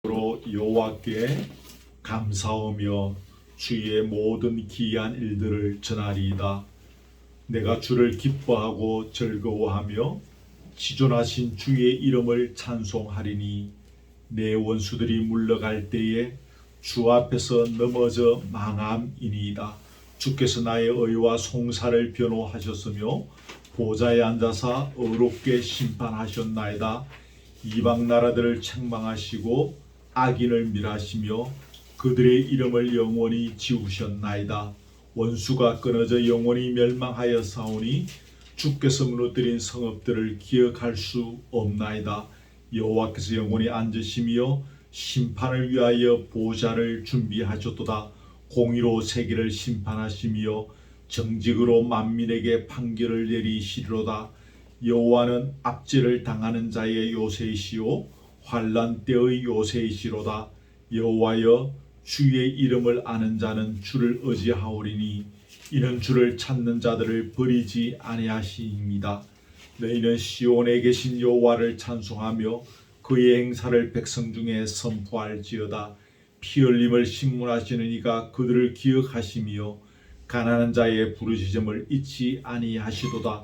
여호와께 감사하며 주의 모든 기이한 일들을 전하리이다. 내가 주를 기뻐하고 즐거워하며 지존하신 주의 이름을 찬송하리니 내 원수들이 물러갈 때에 주 앞에서 넘어져 망함이니이다. 주께서 나의 의와 송사를 변호하셨으며 보좌에 앉아서 의롭게 심판하셨나이다. 이방 나라들을 책망하시고 악인을 멸하시며 그들의 이름을 영원히 지우셨나이다. 원수가 끊어져 영원히 멸망하여 싸우니 주께서 무너뜨린 성읍들을 기억할 수 없나이다. 여호와께서 영원히 앉으시며 심판을 위하여 보좌를 준비하셨도다. 공의로 세계를 심판하시며 정직으로 만민에게 판결을 내리시리로다. 여호와는 압제를 당하는 자의 요새이시오 환난 때의 요새이시로다. 여호와여, 주의 이름을 아는 자는 주를 의지하오리니 이는 주를 찾는 자들을 버리지 아니하시입니다. 너희는 시온에 계신 여호와를 찬송하며 그의 행사를 백성 중에 선포할지어다. 피 흘림을 신문하시는 이가 그들을 기억하시며 가난한 자의 부르짖음을 잊지 아니하시도다.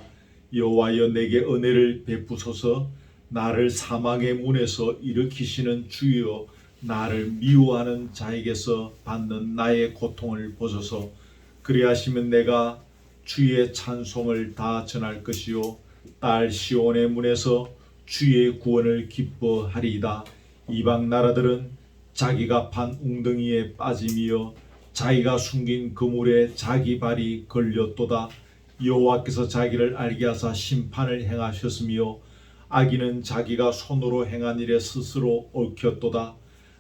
여호와여, 내게 은혜를 베푸소서. 나를 사망의 문에서 일으키시는 주여, 나를 미워하는 자에게서 받는 나의 고통을 보소서. 그리하시면 내가 주의 찬송을 다 전할 것이요 딸 시온의 문에서 주의 구원을 기뻐하리이다. 이방 나라들은 자기가 판 웅덩이에 빠짐이여 자기가 숨긴 그물에 자기 발이 걸렸도다. 여호와께서 자기를 알게 하사 심판을 행하셨으며 악인은 자기가 손으로 행한 일에 스스로 얽혔도다.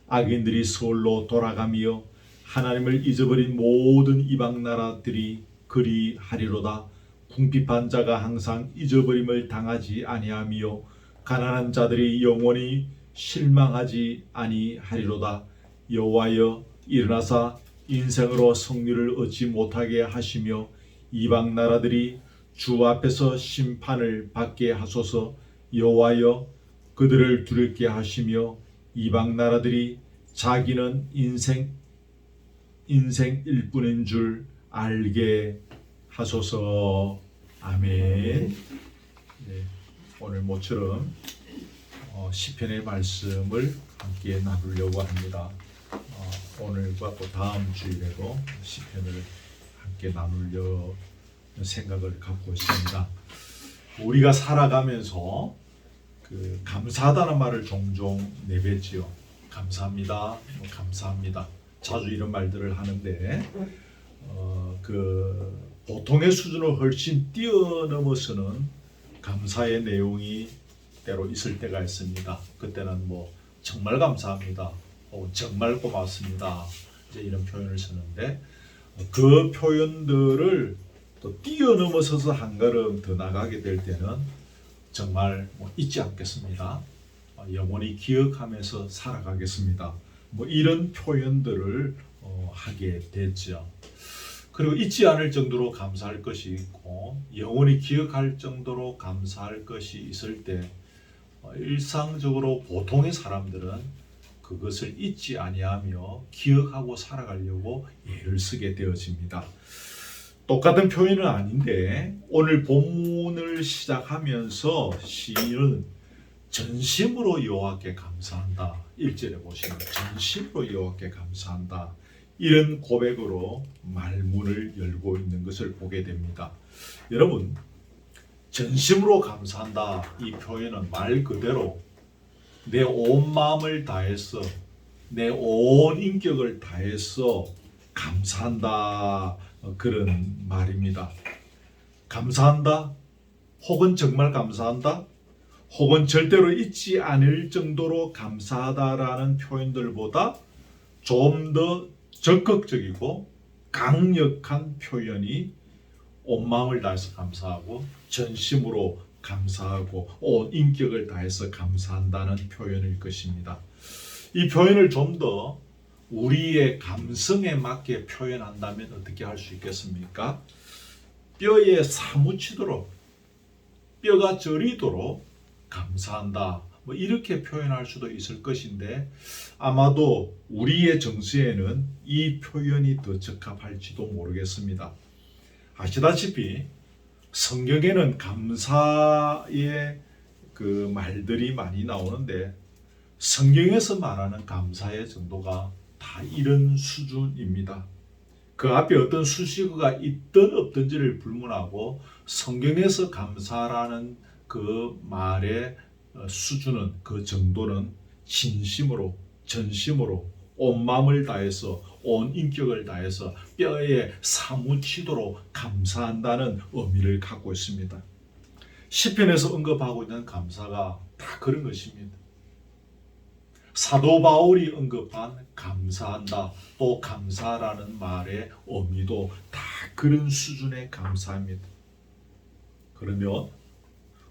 악인들이 서울로 돌아가며 하나님을 잊어버린 모든 이방 나라들이 그리하리로다. 궁핍한 자가 항상 잊어버림을 당하지 아니하며 가난한 자들이 영원히 실망하지 아니하리로다. 여호와여, 일어나사 인생으로 성리를 얻지 못하게 하시며 이방 나라들이 주 앞에서 심판을 받게 하소서. 여호와여, 그들을 두렵게 하시며 이방 나라들이 자기는 인생일 뿐인 줄 알게 하소서. 아멘. 네, 오늘 모처럼 시편의 말씀을 함께 나누려고 합니다. 오늘과 또 다음 주일에도 시편을 함께 나누려 생각을 갖고 있습니다. 우리가 살아가면서 감사하다는 말을 종종 내뱉지요. 감사합니다. 감사합니다. 자주 이런 말들을 하는데 보통의 수준을 훨씬 뛰어넘어서는 감사의 내용이 때로 있을 때가 있습니다. 그때는 정말 감사합니다. 정말 고맙습니다. 이제 이런 표현을 쓰는데 그 표현들을 또 뛰어넘어서서 한 걸음 더 나가게 될 때는 정말 잊지 않겠습니다. 영원히 기억하면서 살아가겠습니다. 이런 표현들을 하게 됐죠. 그리고 잊지 않을 정도로 감사할 것이 있고 영원히 기억할 정도로 감사할 것이 있을 때 일상적으로 보통의 사람들은 그것을 잊지 아니하며 기억하고 살아가려고 애를 쓰게 되어집니다. 똑같은 표현은 아닌데 오늘 본문을 시작하면서 시인은 전심으로 여호와께 감사한다. 1절에 보시면 전심으로 여호와께 감사한다. 이런 고백으로 말문을 열고 있는 것을 보게 됩니다. 여러분, 전심으로 감사한다. 이 표현은 말 그대로 내 온 마음을 다해서 내 온 인격을 다해서 감사한다. 그런 말입니다. 감사한다, 혹은 정말 감사한다, 혹은 절대로 잊지 않을 정도로 감사하다라는 표현들보다 좀 더 적극적이고 강력한 표현이 온 마음을 다해서 감사하고 전심으로 감사하고 온 인격을 다해서 감사한다는 표현일 것입니다. 이 표현을 좀 더 우리의 감성에 맞게 표현한다면 어떻게 할 수 있겠습니까? 뼈에 사무치도록, 뼈가 저리도록 감사한다, 뭐 이렇게 표현할 수도 있을 것인데 아마도 우리의 정서에는 이 표현이 더 적합할지도 모르겠습니다. 아시다시피 성경에는 감사의 그 말들이 많이 나오는데 성경에서 말하는 감사의 정도가 다 이런 수준입니다. 그 앞에 어떤 수식어가 있든 없든지를 불문하고 성경에서 감사라는 그 말의 수준은, 그 정도는 진심으로, 전심으로 온 마음을 다해서, 온 인격을 다해서 뼈에 사무치도록 감사한다는 의미를 갖고 있습니다. 시편에서 언급하고 있는 감사가 다 그런 것입니다. 사도 바울이 언급한 감사한다, 또 감사라는 말의 의미도 다 그런 수준의 감사입니다. 그러면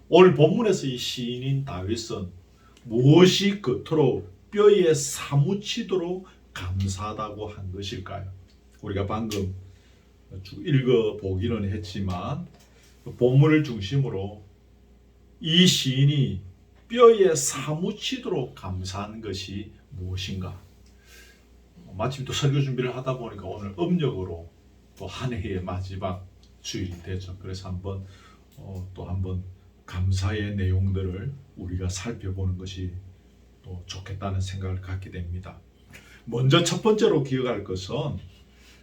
오늘 본문에서 이 시인인 다윗은 무엇이 그토록 뼈에 사무치도록 감사하다고 한 것일까요? 우리가 방금 쭉 읽어보기는 했지만 본문을 중심으로 이 시인이 뼈에 사무치도록 감사한 것이 무엇인가? 마침 또 설교 준비를 하다 보니까 오늘 음력으로 또 한 해의 마지막 주일이 되죠. 그래서 또 한번 감사의 내용들을 우리가 살펴보는 것이 또 좋겠다는 생각을 갖게 됩니다. 먼저 첫 번째로 기억할 것은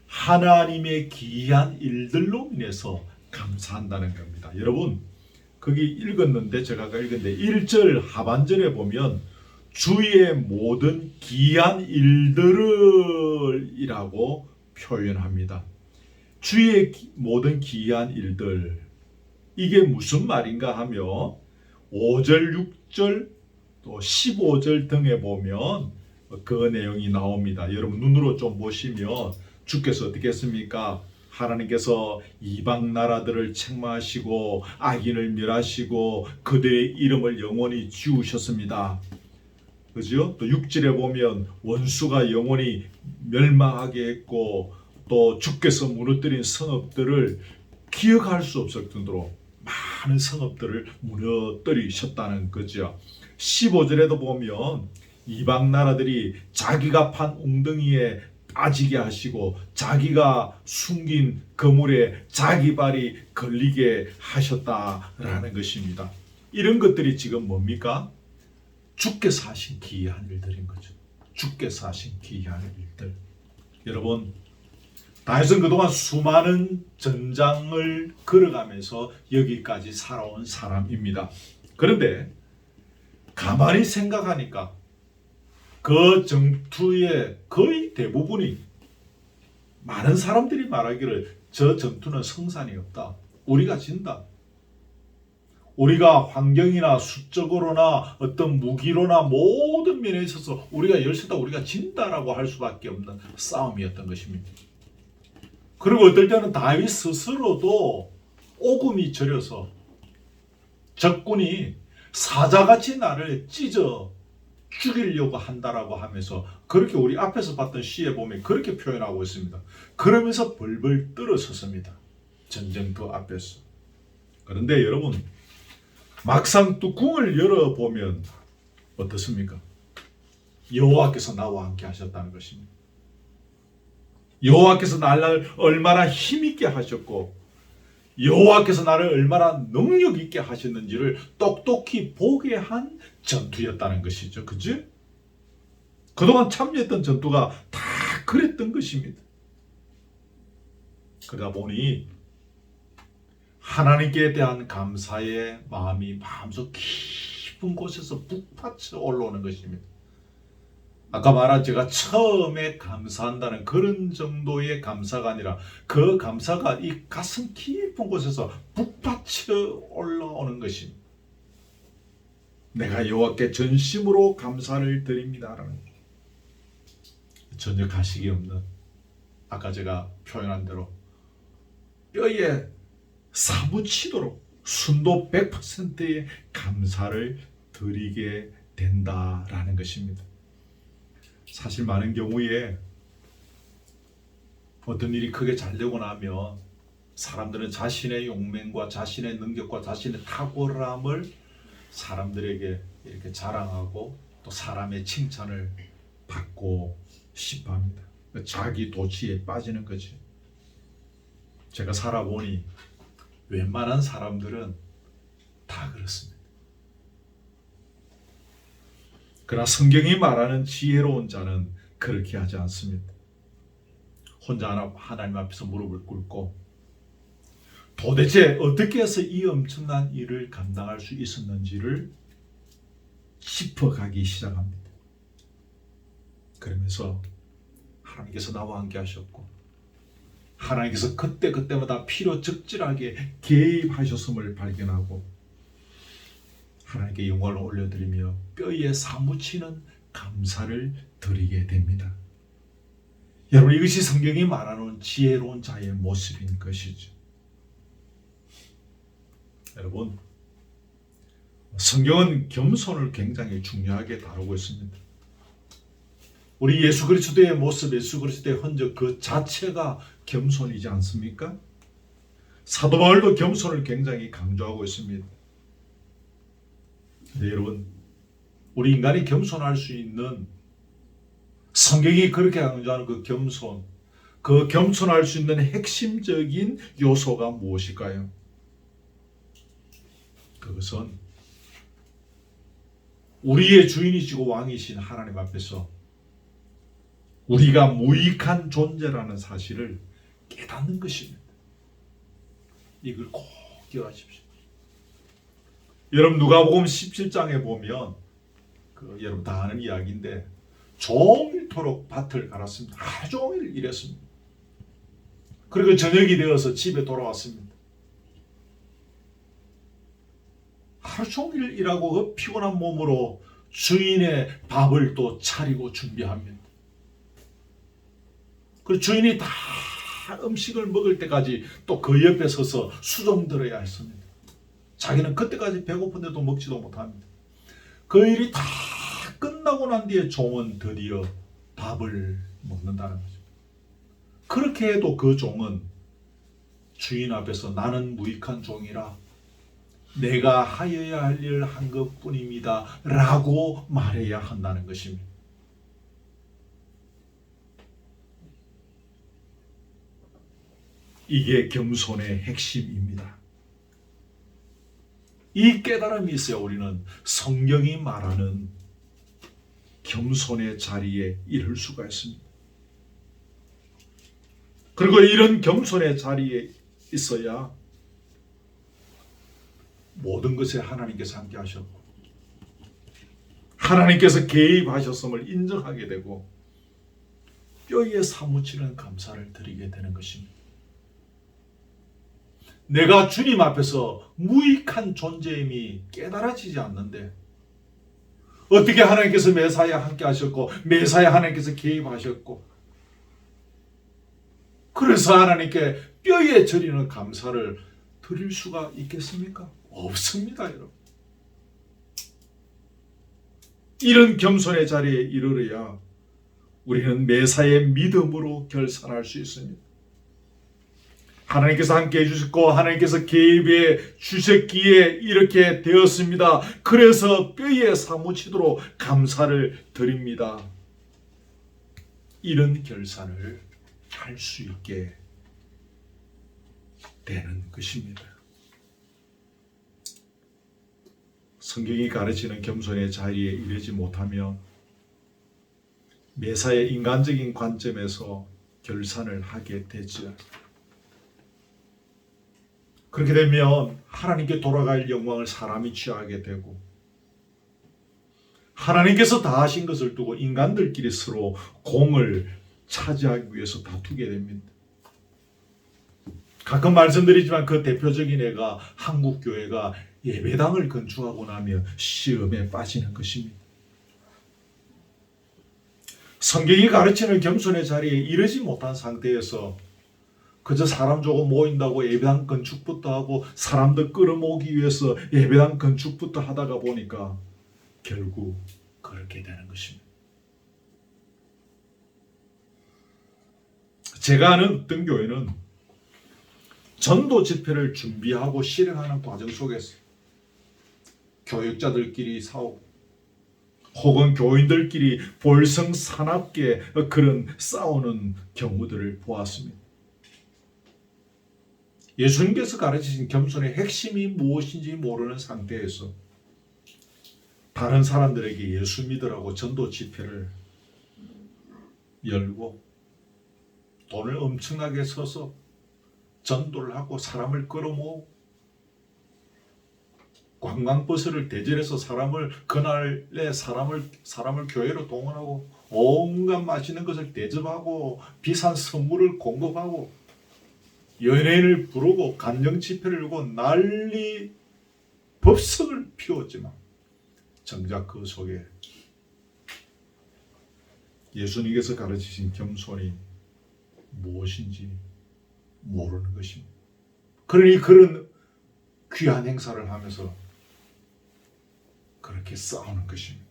하나님의 기이한 일들로 인해서 감사한다는 겁니다. 여러분, 거기 읽었는데 제가 읽었는데 1절 하반절에 보면 주의 모든 기이한 일들을 이라고 표현합니다. 주의 모든 기이한 일들, 이게 무슨 말인가 하면 5절, 6절, 또 15절 등에 보면 그 내용이 나옵니다. 여러분 눈으로 좀 보시면 주께서 어떻게 했습니까? 하나님께서 이방 나라들을 책망하시고 악인을 멸하시고 그들의 이름을 영원히 지우셨습니다. 그죠? 또 6절에 보면 원수가 영원히 멸망하게 했고 또 주께서 무너뜨린 성읍들을 기억할 수 없을 정도로 많은 성읍들을 무너뜨리셨다는 거죠. 15절에도 보면 이방 나라들이 자기가 판 웅덩이에 빠지게 하시고 자기가 숨긴 그물에 자기 발이 걸리게 하셨다라는 것입니다. 이런 것들이 지금 뭡니까? 주께서 하신 기이한 일들인 거죠. 주께서 하신 기이한 일들. 여러분, 다윗은 그동안 수많은 전장을 걸어가면서 여기까지 살아온 사람입니다. 그런데 가만히 생각하니까 그 전투의 거의 대부분이 많은 사람들이 말하기를 저 전투는 성산이 없다. 우리가 진다. 우리가 환경이나 수적으로나 어떤 무기로나 모든 면에 있어서 우리가 열세다, 우리가 진다라고 할 수밖에 없는 싸움이었던 것입니다. 그리고 어떨 때는 다윗 스스로도 오금이 저려서 적군이 사자같이 나를 찢어 죽이려고 한다라고 하면서 그렇게 우리 앞에서 봤던 시에 보면 그렇게 표현하고 있습니다. 그러면서 벌벌 떨어섰습니다. 전쟁터 앞에서. 그런데 여러분, 막상 뚜껑을 열어보면 어떻습니까? 여호와께서 나와 함께 하셨다는 것입니다. 여호와께서 나를 얼마나 힘있게 하셨고 여호와께서 나를 얼마나 능력 있게 하셨는지를 똑똑히 보게 한 전투였다는 것이죠. 그죠? 그동안 참여했던 전투가 다 그랬던 것입니다. 그러다 보니 하나님께 대한 감사의 마음이 마음속 깊은 곳에서 북받쳐 올라오는 것입니다. 아까 말한 제가 처음에 감사한다는 그런 정도의 감사가 아니라 그 감사가 이 가슴 깊은 곳에서 북받쳐 올라오는 것입니다. 내가 여호와께 전심으로 감사를 드립니다라는 전혀 가식이 없는, 아까 제가 표현한 대로 뼈에 사무치도록 순도 100%의 감사를 드리게 된다라는 것입니다. 사실 많은 경우에 어떤 일이 크게 잘 되고 나면 사람들은 자신의 용맹과 자신의 능력과 자신의 탁월함을 사람들에게 이렇게 자랑하고 또 사람의 칭찬을 받고 싶어 합니다. 자기 도취에 빠지는 거지. 제가 살아보니 웬만한 사람들은 다 그렇습니다. 그러나 성경이 말하는 지혜로운 자는 그렇게 하지 않습니다. 혼자 하나님 앞에서 무릎을 꿇고 도대체 어떻게 해서 이 엄청난 일을 감당할 수 있었는지를 짚어가기 시작합니다. 그러면서 하나님께서 나와 함께 하셨고 하나님께서 그때마다 필요적절하게 개입하셨음을 발견하고 하나님께 영광을 올려드리며 뼈에 사무치는 감사를 드리게 됩니다. 여러분, 이것이 성경이 말하는 지혜로운 자의 모습인 것이죠. 여러분, 성경은 겸손을 굉장히 중요하게 다루고 있습니다. 우리 예수 그리스도의 모습, 예수 그리스도의 흔적 그 자체가 겸손이지 않습니까? 사도 바울도 겸손을 굉장히 강조하고 있습니다. 근데 여러분, 우리 인간이 겸손할 수 있는 성경이 그렇게 강조하는 그 겸손할 수 있는 핵심적인 요소가 무엇일까요? 그것은 우리의 주인이시고 왕이신 하나님 앞에서 우리가 무익한 존재라는 사실을 깨닫는 것입니다. 이걸 꼭 기억하십시오. 여러분, 누가복음 17장에 보면 여러분 다 아는 이야기인데 종일토록 밭을 갈았습니다. 하루 종일 일했습니다. 그리고 저녁이 되어서 집에 돌아왔습니다. 하루 종일 일하고 그 피곤한 몸으로 주인의 밥을 또 차리고 준비합니다. 그 주인이 다 음식을 먹을 때까지 또 그 옆에 서서 수종 들어야 했습니다. 자기는 그때까지 배고픈데도 먹지도 못합니다. 그 일이 다 끝나고 난 뒤에 종은 드디어 밥을 먹는다는 거죠. 그렇게 해도 그 종은 주인 앞에서 나는 무익한 종이라 내가 하여야 할 일을 한 것뿐입니다 라고 말해야 한다는 것입니다. 이게 겸손의 핵심입니다. 이 깨달음이 있어야 우리는 성경이 말하는 겸손의 자리에 이를 수가 있습니다. 그리고 이런 겸손의 자리에 있어야 모든 것에 하나님께서 함께 하셨고 하나님께서 개입하셨음을 인정하게 되고 뼈에 사무치는 감사를 드리게 되는 것입니다. 내가 주님 앞에서 무익한 존재임이 깨달아지지 않는데 어떻게 하나님께서 메사야 함께 하셨고 메사야 하나님께서 개입하셨고 그래서 하나님께 뼈에 저리는 감사를 드릴 수가 있겠습니까? 없습니다, 여러분. 이런 겸손의 자리에 이르러야 우리는 메사의 믿음으로 결산할 수 있습니다. 하나님께서 함께 해주셨고 하나님께서 개입해 주셨기에 이렇게 되었습니다. 그래서 뼈에 사무치도록 감사를 드립니다. 이런 결산을 할 수 있게 되는 것입니다. 성경이 가르치는 겸손의 자리에 이르지 못하면 메사의 인간적인 관점에서 결산을 하게 되죠. 그렇게 되면 하나님께 돌아갈 영광을 사람이 취하게 되고 하나님께서 다 하신 것을 두고 인간들끼리 서로 공을 차지하기 위해서 다투게 됩니다. 가끔 말씀드리지만 그 대표적인 예가 한국 교회가 예배당을 건축하고 나면 시험에 빠지는 것입니다. 성경이 가르치는 겸손의 자리에 이르지 못한 상태에서 그저 사람 조금 모인다고 예배당 건축부터 하고 사람들 끌어모으기 위해서 예배당 건축부터 하다가 보니까 결국 그렇게 되는 것입니다. 제가 아는 어떤 교회는 전도 집회를 준비하고 실행하는 과정 속에서 교역자들끼리 싸우고 혹은 교인들끼리 볼성사납게 그런 싸우는 경우들을 보았습니다. 예수님께서 가르치신 겸손의 핵심이 무엇인지 모르는 상태에서 다른 사람들에게 예수 믿으라고 전도 집회를 열고 돈을 엄청나게 써서 전도를 하고 사람을 끌어모으고 관광버스를 대절해서 그날에 사람을 교회로 동원하고 온갖 맛있는 것을 대접하고 비싼 선물을 공급하고 연예인을 부르고 간증 집회를 열고 난리 법석을 피웠지만 정작 그 속에 예수님께서 가르치신 겸손이 무엇인지 모르는 것입니다. 그러니 그런 귀한 행사를 하면서 그렇게 싸우는 것입니다.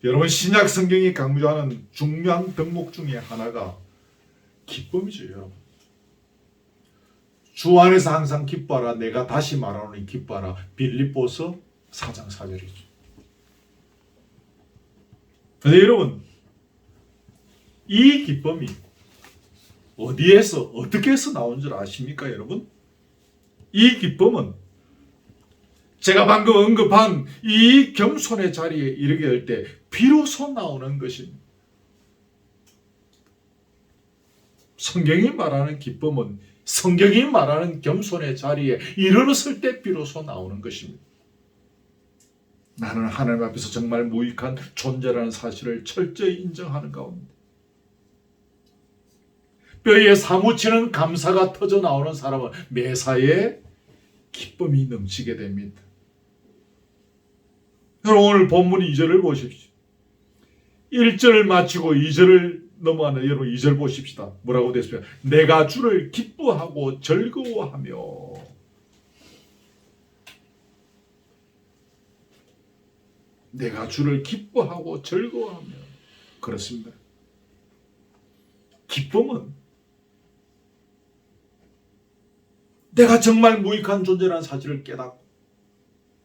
여러분, 신약 성경이 강조하는 중요한 덕목 중에 하나가 기쁨이죠. 여러분, 주 안에서 항상 기뻐하라. 내가 다시 말하노니 기뻐하라. 빌립보서 4장 4절이죠. 근데 여러분, 이 기쁨이 어디에서 어떻게 해서 나온 줄 아십니까, 여러분? 이 기쁨은 제가 방금 언급한 이 겸손의 자리에 이르게 될 때 비로소 나오는 것입니다. 성경이 말하는 기쁨은 성경이 말하는 겸손의 자리에 이르렀을 때 비로소 나오는 것입니다. 나는 하나님 앞에서 정말 무익한 존재라는 사실을 철저히 인정하는 가운데 뼈에 사무치는 감사가 터져 나오는 사람은 매사에 기쁨이 넘치게 됩니다. 여러분, 오늘 본문 2절을 보십시오. 1절을 마치고 2절을 넘어가는 여러분 2절 보십시다. 뭐라고 됐어요? 내가 주를 기뻐하고 즐거워하며. 내가 주를 기뻐하고 즐거워하며. 그렇습니다. 기쁨은 내가 정말 무익한 존재라는 사실을 깨닫고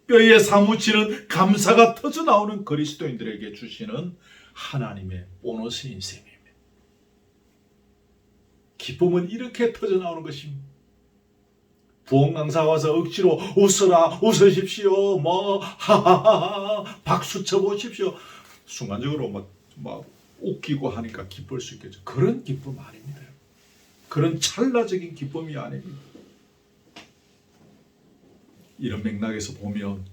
뼈에 사무치는 감사가 터져나오는 그리스도인들에게 주시는 하나님의 보너스인 셈입니다. 기쁨은 이렇게 터져나오는 것입니다. 부흥 강사 와서 억지로 웃어라, 웃으십시오, 하하하하 박수 쳐보십시오. 순간적으로 막 웃기고 하니까 기쁠 수 있겠죠. 그런 기쁨 아닙니다. 그런 찰나적인 기쁨이 아닙니다. 이런 맥락에서 보면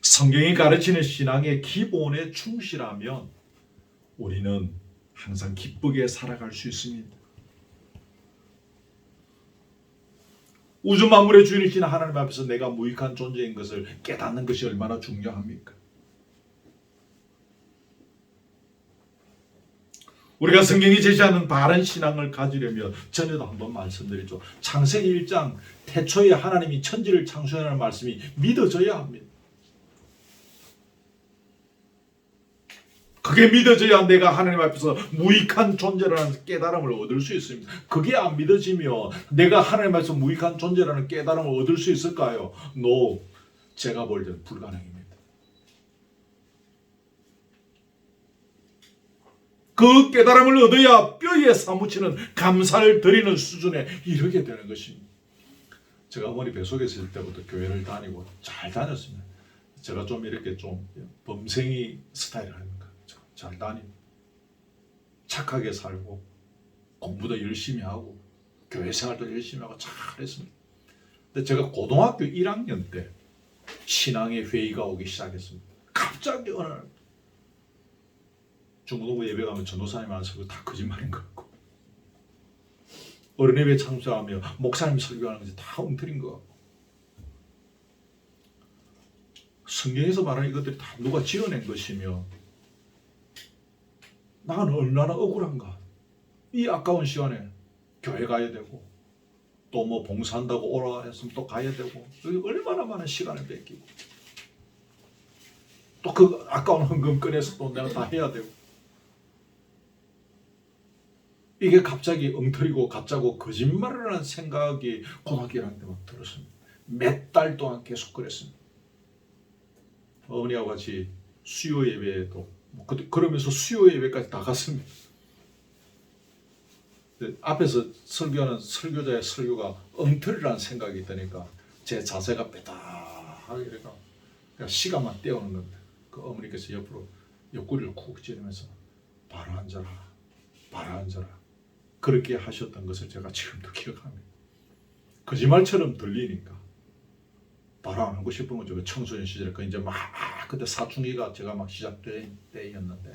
성경이 가르치는 신앙의 기본에 충실하면 우리는 항상 기쁘게 살아갈 수 있습니다. 우주 만물의 주인이신 하나님 앞에서 내가 무익한 존재인 것을 깨닫는 것이 얼마나 중요합니까? 우리가 성경이 제시하는 바른 신앙을 가지려면 전에도 한번 말씀드렸죠. 창세기 1장 태초에 하나님이 천지를 창조하는 말씀이 믿어져야 합니다. 그게 믿어져야 내가 하나님 앞에서 무익한 존재라는 깨달음을 얻을 수 있습니다. 그게 안 믿어지면 내가 하나님 앞에서 무익한 존재라는 깨달음을 얻을 수 있을까요? No. 제가 볼 때는 불가능입니다. 그 깨달음을 얻어야 뼈에 사무치는 감사를 드리는 수준에 이르게 되는 것입니다. 제가 어머니 뱃속에 있을 때부터 교회를 다니고 잘 다녔습니다. 제가 좀 이렇게 좀 범생이 스타일 아닙니까? 잘 다니고 착하게 살고 공부도 열심히 하고 교회 생활도 열심히 하고 잘했습니다. 근데 제가 고등학교 1학년 때 신앙의 회의가 오기 시작했습니다. 갑자기 어느 날 중고등부 예배 가면 전도사님 안 설교 다 거짓말인 것 같고 어른 예배 참석하며 목사님 설교하는 것이 다 엉터리인 것 같고 성경에서 말하는 이것들이 다 누가 지어낸 것이며 나는 얼마나 억울한가. 이 아까운 시간에 교회 가야 되고 또 뭐 봉사한다고 오라 했으면 또 가야 되고 얼마나 많은 시간을 뺏기고 또 그 아까운 헌금 꺼내서 또 내가 다 해야 되고 이게 갑자기 엉터리고 가짜고 거짓말을 하는 생각이 고등학교 1학년 때 막 들었습니다. 몇 달 동안 계속 그랬습니다. 어머니하고 같이 수요 예배에도 그러면서 수요 예배까지 다 갔습니다. 앞에서 설교하는 설교자의 설교가 엉터리라는 생각이 드니까 제 자세가 빼딱하게 이래가 그냥 시간만 때우는 겁니다. 그 어머니께서 옆으로 옆구리를 쿡 찌르면서 바로 앉아라, 바로 앉아라 그렇게 하셨던 것을 제가 지금도 기억합니다. 거짓말처럼 들리니까 바로 안 하고 싶은 거죠. 청소년 시절에 그 이제 막 그때 사춘기가 제가 막 시작된 때였는데,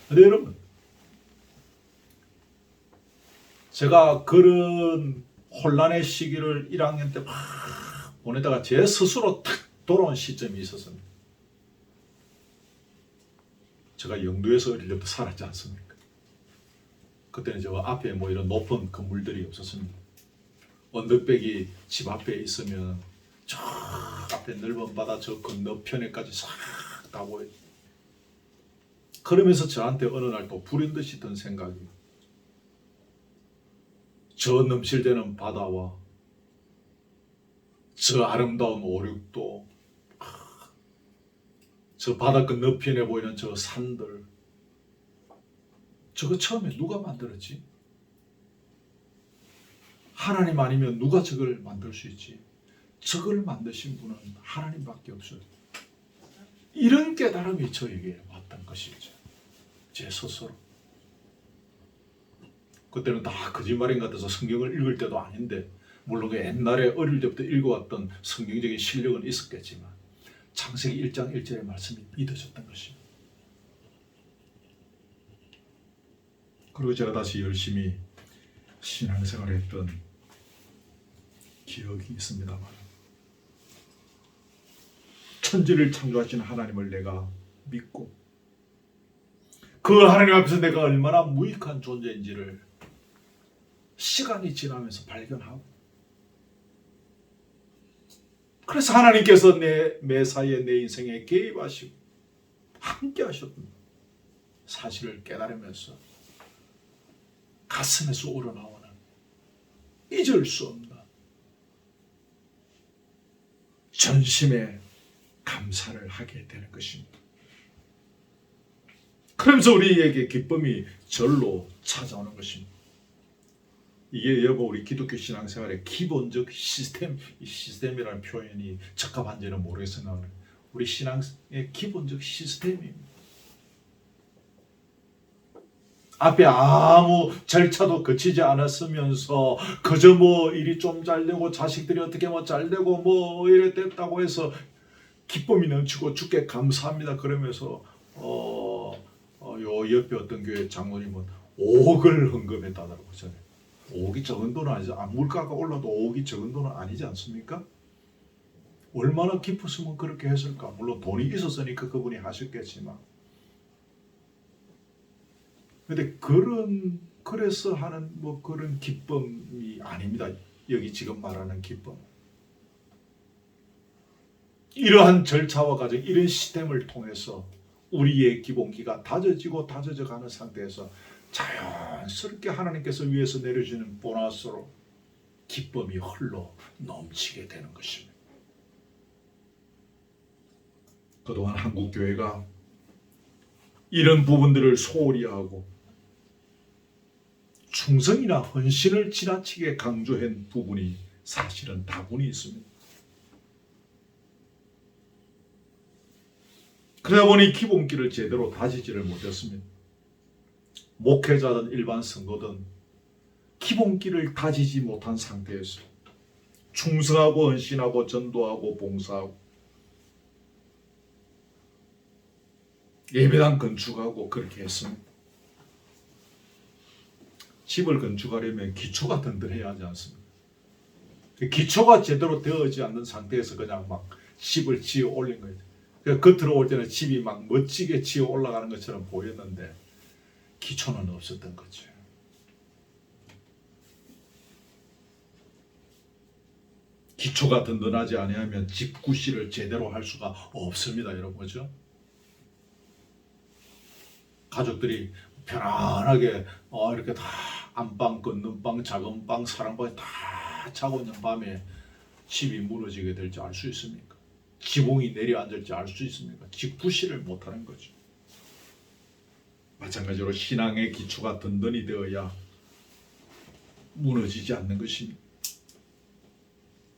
근데 여러분 제가 그런 혼란의 시기를 1학년 때 막 보내다가 제 스스로 탁 돌아온 시점이 있었습니다. 제가 영도에서 어릴 때부터 살았지 않습니까? 그때는 저 앞에 뭐 이런 높은 건물들이 없었습니다. 언덕백이 집 앞에 있으면 저 앞에 넓은 바다 저 건너편에까지 싹 다 보여요. 그러면서 저한테 어느 날 또 불현듯이 든 생각이, 저 넘실대는 바다와 저 아름다운 오륙도, 저 바다 건너편에 보이는 저 산들, 저거 처음에 누가 만들었지? 하나님 아니면 누가 저걸 만들 수 있지? 저걸 만드신 분은 하나님밖에 없어요. 이런 깨달음이 저에게 왔던 것이죠. 제 스스로. 그때는 다 거짓말인 것 같아서 성경을 읽을 때도 아닌데, 물론 그 옛날에 어릴 때부터 읽어왔던 성경적인 실력은 있었겠지만 창세기 1장 1절의 말씀이 믿어졌던 것입니다. 그리고 제가 다시 열심히 신앙생활을 했던 기억이 있습니다만, 천지를 창조하신 하나님을 내가 믿고 그 하나님 앞에서 내가 얼마나 무익한 존재인지를 시간이 지나면서 발견하고, 그래서 하나님께서 내 매사에 내 인생에 개입하시고 함께 하셨던 사실을 깨달으면서 가슴에서 우러나오는 잊을 수 없는 전심의 감사를 하게 되는 것입니다. 그러면서 우리에게 기쁨이 절로 찾아오는 것입니다. 이게 여보 우리 기독교 신앙생활의 기본적 시스템, 이 시스템이라는 표현이 적합한지는 모르겠으나 우리 신앙의 기본적 시스템입니다. 앞에 아무 절차도 거치지 않았으면서 그저 뭐 일이 좀 잘되고 자식들이 어떻게 뭐 잘되고 뭐 이래 됐다고 해서 기쁨이 넘치고 주께 감사합니다 그러면서 요 옆에 어떤 교회 장로님은 5억을 헌금했다더라고요. 5억이 적은 돈은 아니죠. 물가가 올라도 5억이 적은 돈은 아니지 않습니까? 얼마나 기뻤으면 그렇게 했을까. 물론 돈이 있었으니까 그분이 하셨겠지만, 근데 그래서 하는 뭐 그런 기쁨이 아닙니다. 여기 지금 말하는 기쁨. 이러한 절차와 과정, 이런 시스템을 통해서 우리의 기본기가 다져지고 다져져 가는 상태에서 자연스럽게 하나님께서 위에서 내려주는 보너스로 기쁨이 흘러 넘치게 되는 것입니다. 그동안 한국 교회가 이런 부분들을 소홀히 하고 충성이나 헌신을 지나치게 강조한 부분이 사실은 다분히 있습니다. 그러다 보니 기본기를 제대로 다지지를 못했습니다. 목회자든 일반 성도든 기본기를 다지지 못한 상태에서 충성하고 헌신하고 전도하고 봉사하고 예배당 건축하고 그렇게 했습니다. 집을 건축하려면 기초가 든든해야 하지 않습니까? 기초가 제대로 되어지지 않는 상태에서 그냥 막 집을 지어 올린 거예요. 겉으로 올 때는 집이 막 멋지게 지어 올라가는 것처럼 보였는데 기초는 없었던 거죠. 기초가 든든하지 아니하면 집 구실을 제대로 할 수가 없습니다, 여러분. 그렇죠? 가족들이 편안하게 이렇게 다 안방, 건넌방, 작은 방, 사랑방에 다 자고 있는 밤에 집이 무너지게 될지 알 수 있습니까? 지붕이 내려앉을지 알 수 있습니까? 직부시를 못하는 거죠. 마찬가지로 신앙의 기초가 든든히 되어야 무너지지 않는 것입니다.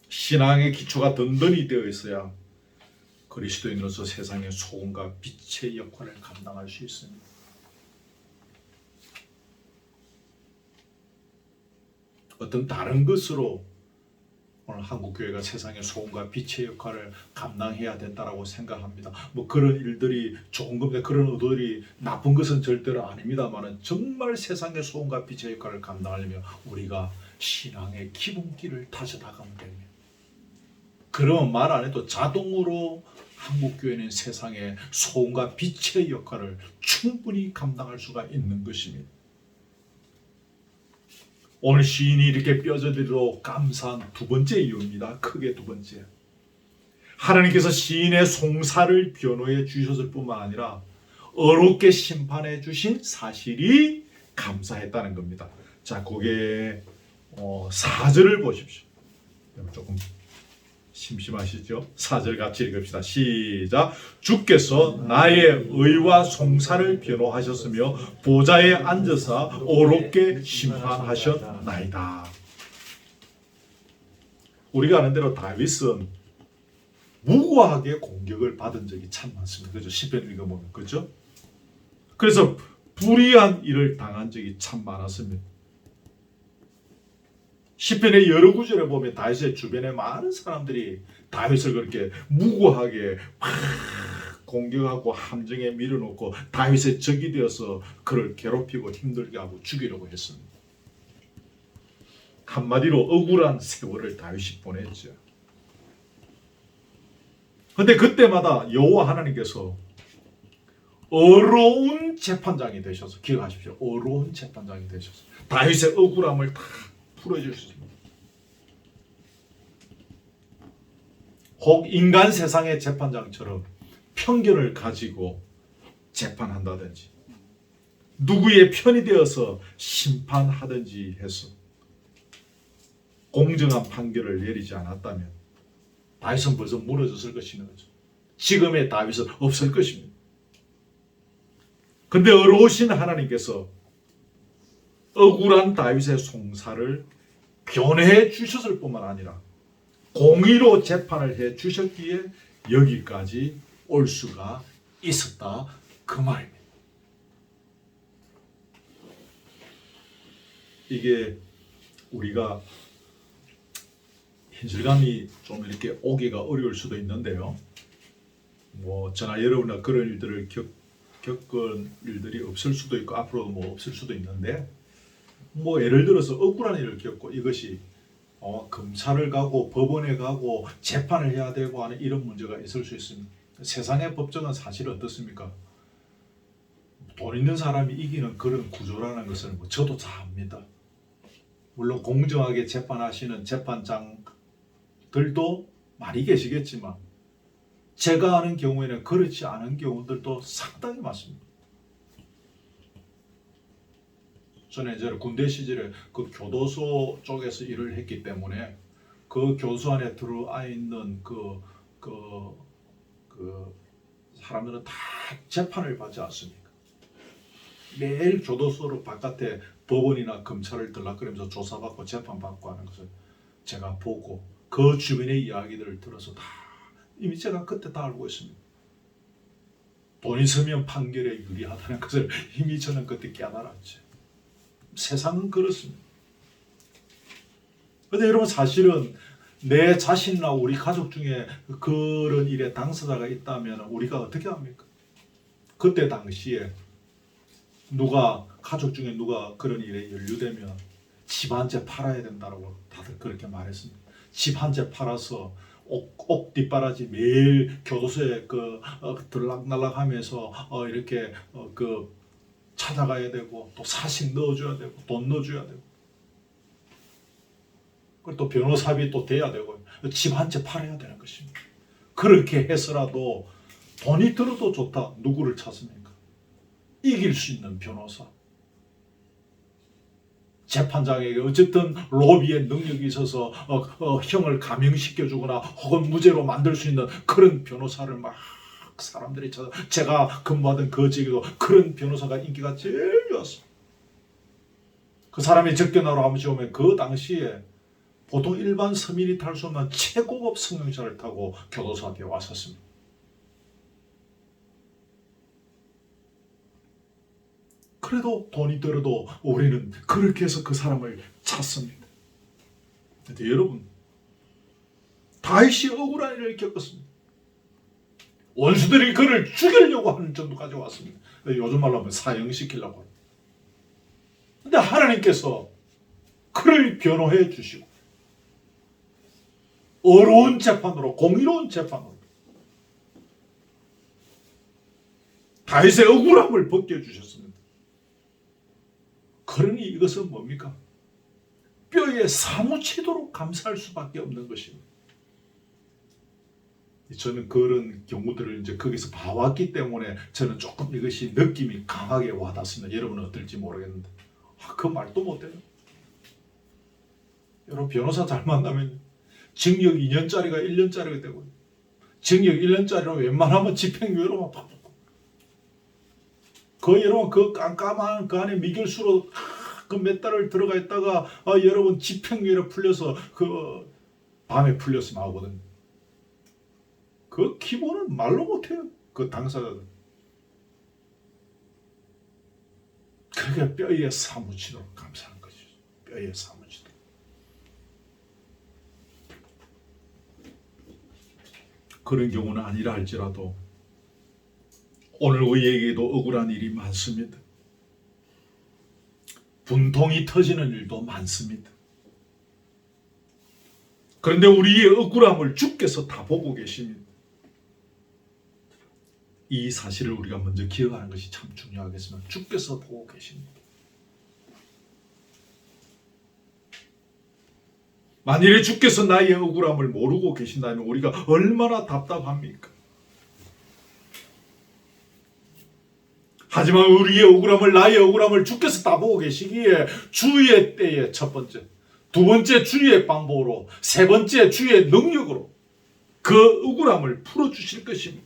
신앙의 기초가 든든히 되어 있어야 그리스도인으로서 세상의 소금과 빛의 역할을 감당할 수 있습니다. 어떤 다른 것으로 오늘 한국교회가 세상의 소금과 빛의 역할을 감당해야 된다고 생각합니다. 뭐 그런 일들이 좋은 겁니다. 그런 의도들이 나쁜 것은 절대로 아닙니다만 정말 세상의 소금과 빛의 역할을 감당하려면 우리가 신앙의 기본기를 다져나가면 됩니다. 그러면 말 안 해도 자동으로 한국교회는 세상의 소금과 빛의 역할을 충분히 감당할 수가 있는 것입니다. 오늘 시인이 이렇게 뼈저리로 감사한 두 번째 이유입니다. 크게 두 번째. 하나님께서 시인의 송사를 변호해 주셨을 뿐만 아니라 어렵게 심판해 주신 사실이 감사했다는 겁니다. 자, 거기에 4절을 보십시오. 조금 심심하시죠? 4절 같이 읽읍시다. 시작. 주께서 나의 의와 송사를 변호하셨으며 보좌에 앉아서 어렵게 심판하셨나이다. 우리가 아는 대로 다윗은 무고하게 공격을 받은 적이 참 많습니다. 그죠? 시편 읽어보면 그죠? 그래서 불의한 일을 당한 적이 참 많았습니다. 시편의 여러 구절에 보면 다윗의 주변에 많은 사람들이 다윗을 그렇게 무고하게 막 공격하고 함정에 밀어놓고 다윗의 적이 되어서 그를 괴롭히고 힘들게 하고 죽이려고 했습니다. 한마디로 억울한 세월을 다윗이 보냈죠. 그런데 그때마다 여호와 하나님께서 어려운 재판장이 되셔서, 기억하십시오. 어려운 재판장이 되셔서 다윗의 억울함을 다 풀어주셨습니다. 혹 인간 세상의 재판장처럼 편견을 가지고 재판한다든지 누구의 편이 되어서 심판하든지 해서 공정한 판결을 내리지 않았다면 다윗은 벌써 무너졌을 것이는 거죠. 지금의 다윗은 없을 것입니다. 그런데 어려우신 하나님께서 억울한 다윗의 송사를 변해 주셨을 뿐만 아니라 공의로 재판을 해 주셨기에 여기까지 올 수가 있었다, 그 말입니다. 이게 우리가 현실감이 좀 이렇게 오기가 어려울 수도 있는데요. 뭐 저나 여러분이나 그런 일들을 겪은 일들이 없을 수도 있고 앞으로도 뭐 없을 수도 있는데, 뭐 예를 들어서 억울한 일을 겪고 이것이 검찰을 가고 법원에 가고 재판을 해야 되고 하는 이런 문제가 있을 수 있습니다. 세상의 법정은 사실 어떻습니까? 돈 있는 사람이 이기는 그런 구조라는 것을 뭐 저도 잘 압니다. 물론 공정하게 재판하시는 재판장들도 많이 계시겠지만 제가 아는 경우에는 그렇지 않은 경우들도 상당히 많습니다. 저는 이제 군대 시절에 그 교도소 쪽에서 일을 했기 때문에 그 교수 안에 들어와 있는 그 사람들은 다 재판을 받지 않습니까? 매일 교도소로 바깥에 법원이나 검찰을 들락거리면서 조사받고 재판받고 하는 것을 제가 보고 그 주변의 이야기들을 들어서 다 이미 제가 그때 다 알고 있습니다. 돈 있으면 판결에 유리하다는 것을 이미 저는 그때 깨달았죠. 세상은 그렇습니다. 그런데 여러분, 사실은 내 자신이나 우리 가족 중에 그런 일에 당사자가 있다면 우리가 어떻게 합니까? 그때 당시에 가족 중에 누가 그런 일에 연루되면 집 한 채 팔아야 된다고 다들 그렇게 말했습니다. 집 한 채 팔아서 옥 뒷바라지 매일 교도소에 들락날락하면서 이렇게 찾아가야 되고 또 사식 넣어줘야 되고 돈 넣어줘야 되고 그리고 또 변호사비 또 대야 되고 집 한 채 팔아야 되는 것입니다. 그렇게 해서라도 돈이 들어도 좋다. 누구를 찾습니까? 이길 수 있는 변호사. 재판장에게 어쨌든 로비의 능력이 있어서 형을 감형시켜주거나 혹은 무죄로 만들 수 있는 그런 변호사를 막 사람들이 찾아. 제가 근무하던 그 지역에도 그런 변호사가 인기가 제일 좋았어. 그 사람이 접견하러 한 번씩 오면 그 당시에 보통 일반 서민이 탈 수 없는 최고급 승용차를 타고 교도소한테 왔었습니다. 그래도 돈이 들어도 우리는 그렇게 해서 그 사람을 찾습니다. 근데 여러분, 다윗이 억울한 일을 겪었습니다. 원수들이 그를 죽이려고 하는 정도까지 왔습니다. 요즘 말로 하면 사형시키려고 합니다. 근데 하나님께서 그를 변호해 주시고 어려운 재판으로, 공의로운 재판으로 다윗의 억울함을 벗겨주셨습니다. 그러니 이것은 뭡니까? 뼈에 사무치도록 감사할 수밖에 없는 것입니다. 저는 그런 경우들을 이제 거기서 봐왔기 때문에 저는 조금 이것이 느낌이 강하게 와닿습니다. 여러분은 어떨지 모르겠는데 그 말도 못해요. 여러분 변호사 잘 만나면 징역 2년짜리가 1년짜리가 되고 징역 1년짜리로 웬만하면 집행유예로만 받고 그 여러분 그 깜깜한 그 안에 미결수로 그 몇 달을 들어가 있다가 여러분 집행유예로 풀려서 그 밤에 풀렸으면 하거든요. 그 기본은 말로 못해요. 그 당사자들. 그게 뼈에 사무치도록 감사한 거죠. 뼈에 사무치도록. 그런 경우는 아니라 할지라도 오늘 우리에게도 억울한 일이 많습니다. 분통이 터지는 일도 많습니다. 그런데 우리의 억울함을 주께서 다 보고 계십니다. 이 사실을 우리가 먼저 기억하는 것이 참 중요하겠습니다. 주께서 보고 계십니다. 만일에 주께서 나의 억울함을 모르고 계신다면 우리가 얼마나 답답합니까? 하지만 우리의 억울함을, 나의 억울함을 주께서 다 보고 계시기에 주의 때에 첫 번째, 두 번째 주의 방법으로, 세 번째 주의 능력으로 그 억울함을 풀어주실 것입니다.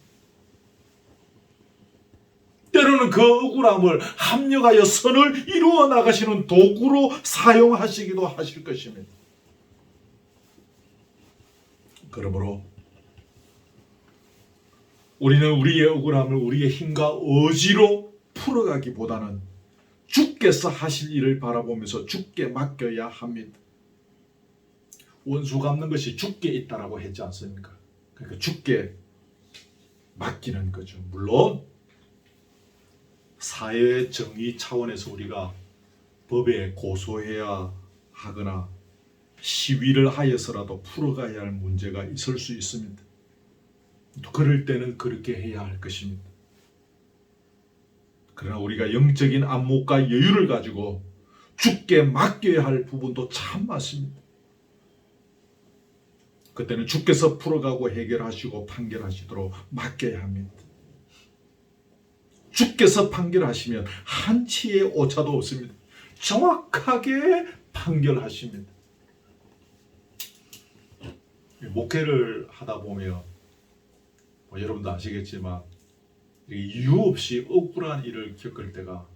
때로는 그 억울함을 합력하여 선을 이루어 나가시는 도구로 사용하시기도 하실 것입니다. 그러므로 우리는 우리의 억울함을 우리의 힘과 의지로 풀어가기보다는 주께서 하실 일을 바라보면서 주께 맡겨야 합니다. 원수 갚는 것이 주께 있다라고 했지 않습니까? 그러니까 주께 맡기는 거죠. 물론 사회 정의 차원에서 우리가 법에 고소해야 하거나 시위를 하여서라도 풀어가야 할 문제가 있을 수 있습니다. 그럴 때는 그렇게 해야 할 것입니다. 그러나 우리가 영적인 안목과 여유를 가지고 주께 맡겨야 할 부분도 참 많습니다. 그때는 주께서 풀어가고 해결하시고 판결하시도록 맡겨야 합니다. 주께서 판결하시면 한치의 오차도 없습니다. 정확하게 판결하십니다. 목회를 하다 보면 여러분도 아시겠지만 이유 없이 억울한 일을 겪을 때가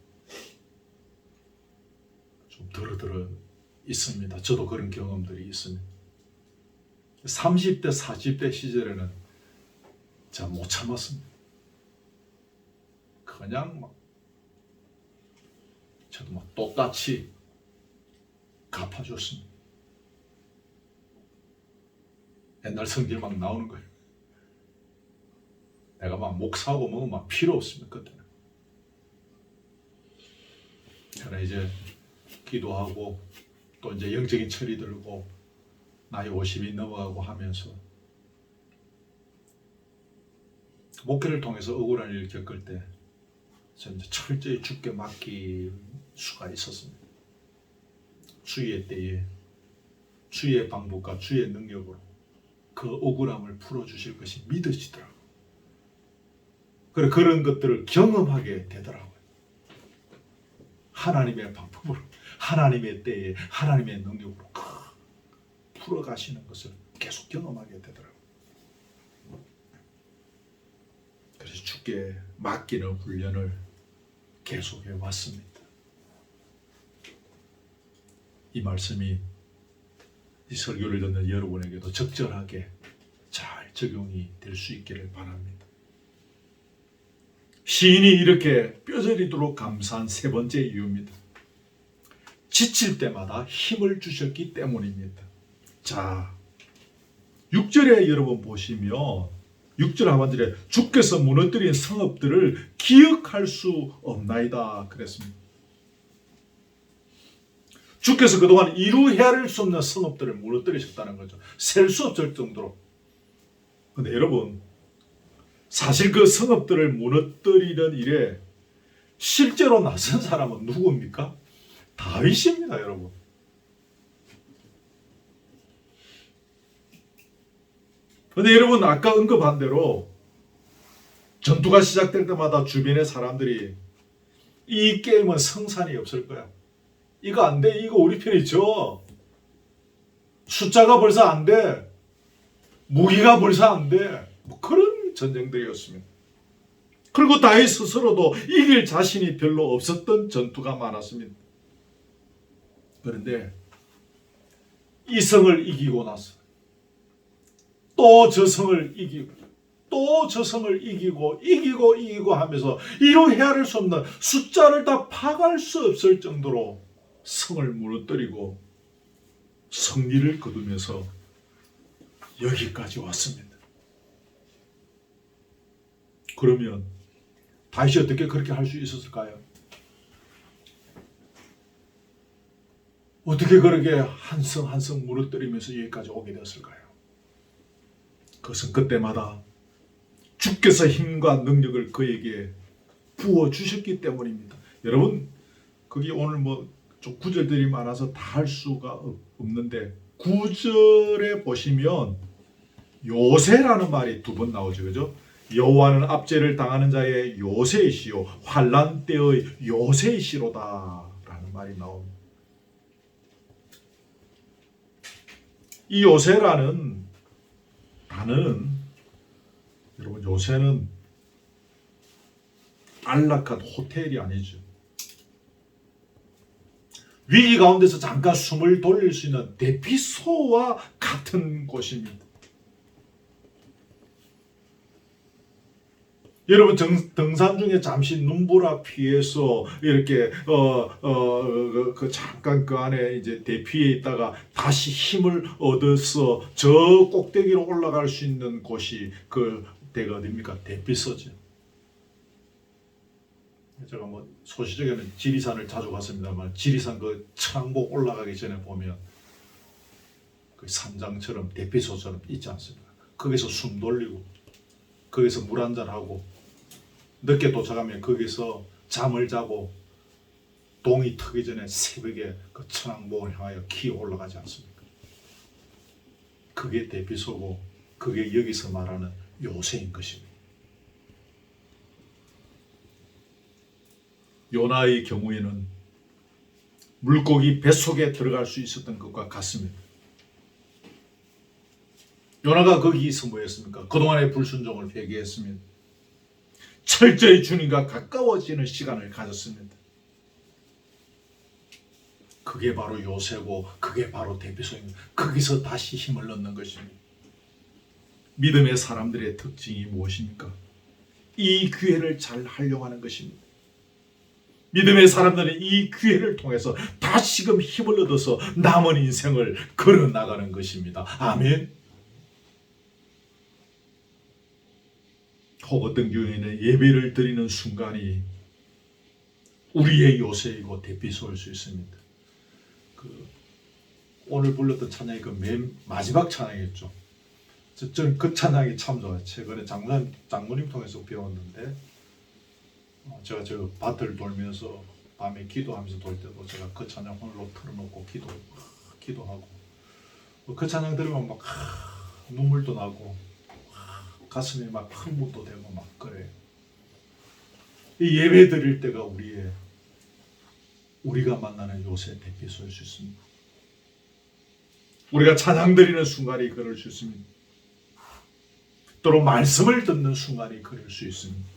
좀 더러더러 있습니다. 저도 그런 경험들이 있습니다. 30대, 40대 시절에는 제가 못 참았습니다. 그냥 저도 똑같이 갚아줬습니다. 옛날 성질 막 나오는 거예요. 내가 목 사고 먹으면 필요 없습니다. 그때는. 그러나 이제 기도하고 또 이제 영적인 철이 들고 나이 50이 넘어가고 하면서 목회를 통해서 억울한 일을 겪을 때 저는 철저히 주께 맡길 수가 있었습니다. 주의 때에 주의 방법과 주의 능력으로 그 억울함을 풀어주실 것이 믿어지더라고요. 그런 것들을 경험하게 되더라고요. 하나님의 방법으로, 하나님의 때에 하나님의 능력으로 풀어가시는 것을 계속 경험하게 되더라고요. 그래서 주께 맡기는 훈련을 계속해 왔습니다. 이 말씀이 이 설교를 듣는 여러분에게도 적절하게 잘 적용이 될 수 있기를 바랍니다. 시인이 이렇게 뼈저리도록 감사한 세 번째 이유입니다. 지칠 때마다 힘을 주셨기 때문입니다. 자, 6절에 여러분 보시면 6절 하반절에 주께서 무너뜨린 성읍들을 기억할 수 없나이다 그랬습니다. 주께서 그동안 이루 헤아릴 수 없는 성읍들을 무너뜨리셨다는 거죠. 셀 수 없을 정도로. 근데 여러분, 사실 그 성읍들을 무너뜨리는 일에 실제로 나선 사람은 누구입니까? 다윗입니다, 여러분. 근데 여러분, 아까 언급한 대로 전투가 시작될 때마다 주변의 사람들이 이 게임은 성산이 없을 거야. 이거 안 돼. 이거 우리 편이죠. 숫자가 벌써 안 돼. 무기가 벌써 안 돼. 뭐 그런 전쟁들이었습니다. 그리고 다윗 스스로도 이길 자신이 별로 없었던 전투가 많았습니다. 그런데 이 성을 이기고 나서 또 저 성을 이기고 또 저 성을 이기고 하면서 이루 헤아릴 수 없는 숫자를 다 파갈 수 없을 정도로 성을 무너뜨리고 승리를 거두면서 여기까지 왔습니다. 그러면 다윗이 어떻게 그렇게 할 수 있었을까요? 어떻게 그렇게 한 성 한 성 무너뜨리면서 여기까지 오게 되었을까요? 그것은 그때마다 주께서 힘과 능력을 그에게 부어주셨기 때문입니다. 여러분, 거기 오늘 좀 구절들이 많아서 다 할 수가 없는데 9절에 보시면 요새라는 말이 두 번 나오죠. 그죠? 여호와는 압제를 당하는 자의 요새이시요 환난 때의 요새이시로다 라는 말이 나옵니다. 이 요새라는 단어는 여러분, 요새는 안락한 호텔이 아니죠. 위기 가운데서 잠깐 숨을 돌릴 수 있는 대피소와 같은 곳입니다. 여러분, 등산 중에 잠시 눈보라 피해서 이렇게 잠깐 그 안에 이제 대피해 있다가 다시 힘을 얻어서 저 꼭대기로 올라갈 수 있는 곳이 그 대가 어디입니까? 대피소죠. 제가 소시적에는 지리산을 자주 갔습니다만 지리산 그 천왕봉 올라가기 전에 보면 그 산장처럼 대피소처럼 있지 않습니까? 거기서 숨 돌리고 거기서 물 한잔 하고 늦게 도착하면 거기서 잠을 자고 동이 트기 전에 새벽에 그 천왕봉을 향하여 기어 올라가지 않습니까? 그게 대피소고 그게 여기서 말하는 요새인 것입니다. 요나의 경우에는 물고기 뱃속에 들어갈 수 있었던 것과 같습니다. 요나가 거기서 뭐였습니까? 그동안의 불순종을 회개했습니다. 철저히 주님과 가까워지는 시간을 가졌습니다. 그게 바로 요새고 그게 바로 대피소입니다. 거기서 다시 힘을 얻는 것입니다. 믿음의 사람들의 특징이 무엇입니까? 이 기회를 잘 활용하는 것입니다. 믿음의 사람들은 이 기회를 통해서 다시금 힘을 얻어서 남은 인생을 걸어나가는 것입니다. 아멘. 혹 어떤 교회는 예배를 드리는 순간이 우리의 요새이고 대피소일 수 있습니다. 오늘 불렀던 찬양이 그 맨 마지막 찬양이었죠. 저는 그 찬양이 참 좋아요. 최근에 장모님 통해서 배웠는데 제가 저 밭을 돌면서 밤에 기도하면서 돌 때도 제가 그 찬양 홀로 틀어놓고 기도하고 그 찬양 들으면 막 눈물도 나고 가슴에 막 흥분도 되고 막 그래요. 이 예배 드릴 때가 우리의 우리가 만나는 요새 대피소일 수 있습니다. 우리가 찬양 드리는 순간이 그럴 수 있습니다. 또는 말씀을 듣는 순간이 그럴 수 있습니다.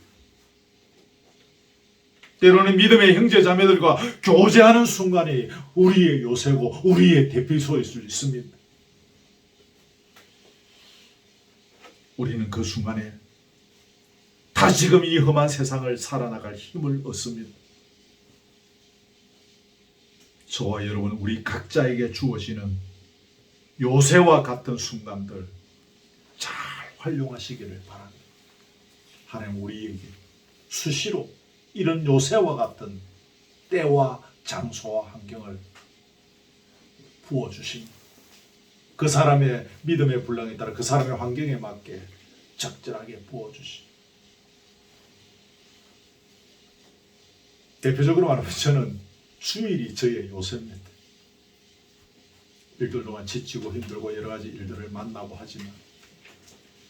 때로는 믿음의 형제 자매들과 교제하는 순간이 우리의 요새고 우리의 대피소일 수 있습니다. 우리는 그 순간에 다시금 이 험한 세상을 살아나갈 힘을 얻습니다. 저와 여러분, 우리 각자에게 주어지는 요새와 같은 순간들 잘 활용하시기를 바랍니다. 하나님 우리에게 수시로 이런 요새와 같은 때와 장소와 환경을 부어주십니다. 그 사람의 믿음의 분량에 따라 그 사람의 환경에 맞게 적절하게 부어주십니다. 대표적으로 말하면 저는 주일이 저의 요새입니다. 일주일 동안 지치고 힘들고 여러 가지 일들을 만나고 하지만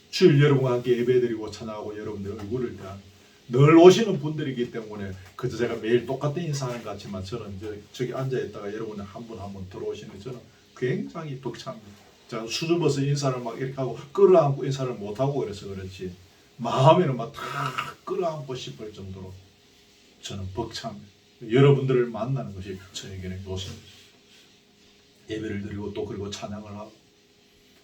주일 여러분과 함께 예배드리고 찬양하고 여러분들 얼굴을 대한 늘 오시는 분들이기 때문에 그저 제가 매일 똑같은 인사하는 것 같지만 저는 저기 앉아있다가 여러분이 한 분 한 분 들어오시는 저는 굉장히 벅찹니다. 제가 수줍어서 인사를 막 이렇게 하고 끌어안고 인사를 못하고 그래서 그렇지 마음에는 막 다 끌어안고 싶을 정도로 저는 벅찹니다. 여러분들을 만나는 것이 저에게는 요새입니다. 예배를 드리고 또 그리고 찬양을 하고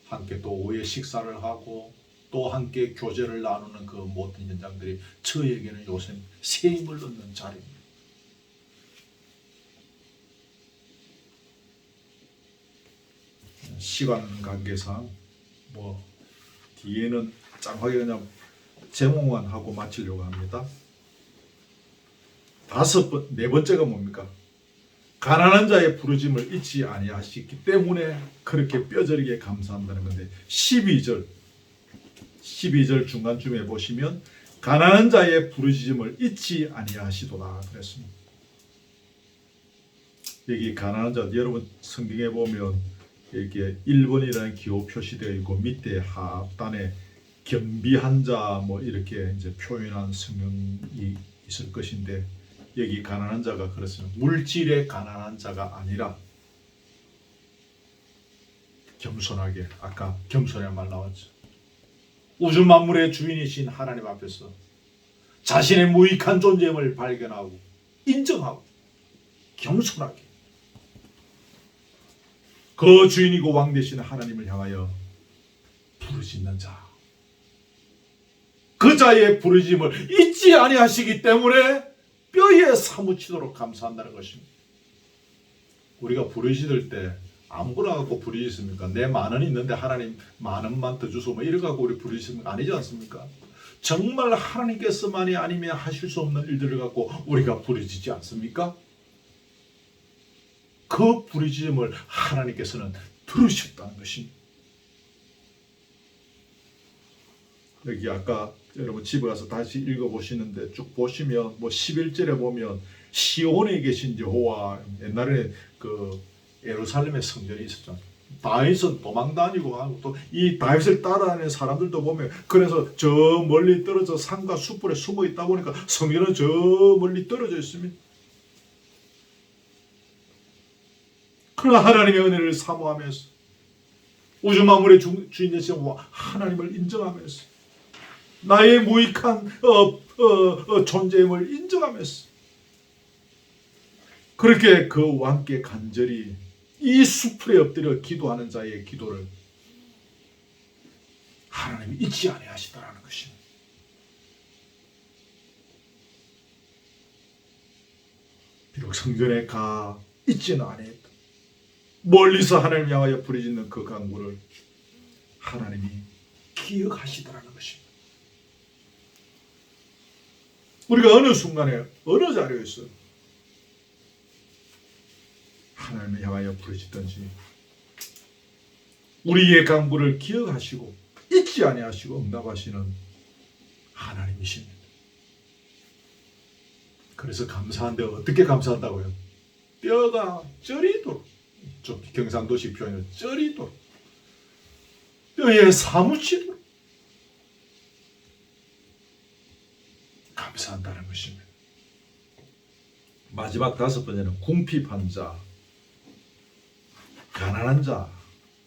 함께 또 오후에 식사를 하고 또 함께 교제를 나누는 그 모든 현장들이 저에게는 요새 새 힘을 얻는 자리입니다. 시간 관계상 뒤에는 짱하게 그냥 제목만 하고 마치려고 합니다. 네 번째가 뭡니까? 가난한 자의 부르짐을 잊지 아니하시기 때문에 그렇게 뼈저리게 감사한다는 건데 12절 중간쯤에 보시면 가난한 자의 부르짖음을 잊지 아니하시도다 그랬습니다. 여기 가난한 자 여러분 성경에 보면 이렇게 1번이라는 기호 표시되어 있고 밑에 하단에 겸비한 자 이렇게 이제 표현한 성경이 있을 것인데 여기 가난한 자가 그렇습니다. 물질의 가난한 자가 아니라 겸손하게 아까 겸손의 말 나왔죠. 우주 만물의 주인이신 하나님 앞에서 자신의 무익한 존재임을 발견하고 인정하고 겸손하게 그 주인이고 왕 되신 하나님을 향하여 부르짖는 자. 그 자의 부르짖음을 잊지 아니하시기 때문에 뼈에 사무치도록 감사한다는 것입니다. 우리가 부르짖을 때 아무거나 갖고 부르짖습니까? 내 만원 있는데 하나님 만원만 더 주소 이래 갖고 우리 부르짖는 거 아니지 않습니까? 정말 하나님께서만이 아니면 하실 수 없는 일들을 갖고 우리가 부르짖지 않습니까? 그 부르짖음을 하나님께서는 들으셨다는 것입니다. 여기 아까 여러분 집에 가서 다시 읽어보시는데 쭉 보시면 11절에 보면 시온에 계신 여호와 옛날에 그 예루살렘에 성전이 있었잖아요. 다윗은 도망 다니고 하고 또 이 다윗을 따라다니는 사람들도 보면 그래서 저 멀리 떨어져 산과 숲불에 숨어 있다 보니까 성전은 저 멀리 떨어져 있습니다. 그러나 하나님의 은혜를 사모하면서 우주 만물의 주인 되신 하나님을 인정하면서 나의 무익한 존재임을 인정하면서 그렇게 그 왕께 간절히 이 숲에 엎드려 기도하는 자의 기도를 하나님이 잊지 아니하시더라는 것입니다. 비록 성전에 가 있지는 아니했다. 멀리서 하나님을 향하여 부르짖는 그 간구를 하나님이 기억하시더라는 것입니다. 우리가 어느 순간에 어느 자리에서 하나님을 향하여 부르짖든지 우리의 간구를 기억하시고 잊지 아니하시고 응답하시는 하나님이십니다. 그래서 감사한데 어떻게 감사한다고요? 뼈가 저리도록 좀 경상도식 표현으로 저리도록 뼈에 사무치도록 감사한다는 것입니다. 마지막 5번째는 궁핍한 자, 가난한 자.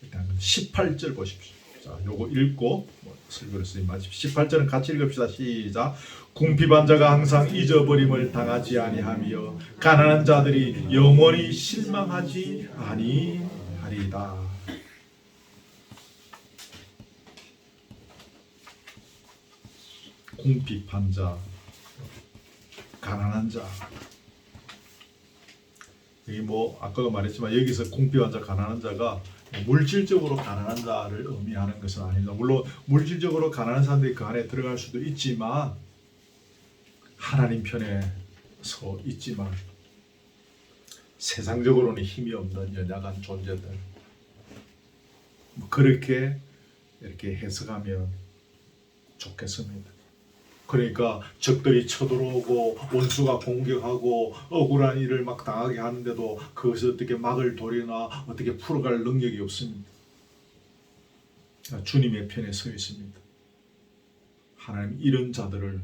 일단 18절 보십시오. 자, 요거 읽고 설교를 쓰니 마십시오. 18절은 같이 읽읍시다. 시작. 궁핍한 자가 항상 잊어버림을 당하지 아니하며 가난한 자들이 영원히 실망하지 아니하리다. 궁핍한 자, 가난한 자. 여기 아까도 말했지만 여기서 궁핍한 자, 가난한 자가 물질적으로 가난한 자를 의미하는 것은 아닙니다. 물론 물질적으로 가난한 사람들이 그 안에 들어갈 수도 있지만 하나님 편에 서 있지만 세상적으로는 힘이 없는 연약한 존재들, 그렇게 이렇게 해석하면 좋겠습니다. 그러니까 적들이 쳐들어오고 원수가 공격하고 억울한 일을 막 당하게 하는데도 그것을 어떻게 막을 도리나 어떻게 풀어갈 능력이 없습니다. 주님의 편에 서 있습니다. 하나님 이런 자들을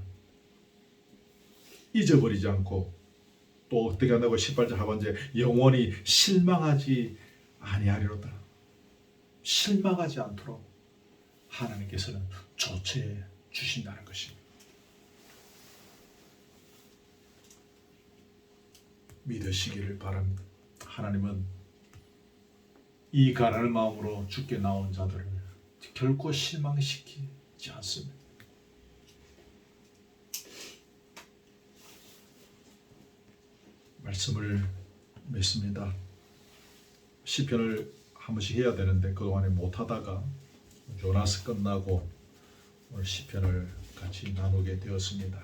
잊어버리지 않고 또 어떻게 한다고 18절 하반절에 영원히 실망하지 아니하리로다. 실망하지 않도록 하나님께서는 조처해 주신다는 것입니다. 믿으시기를 바랍니다. 하나님은 이 가난한 마음으로 주께 나온 자들을 결코 실망시키지 않습니다. 말씀을 맺습니다. 시편을 한 번씩 해야 되는데 그동안에 못하다가 요나스 끝나고 오늘 시편을 같이 나누게 되었습니다.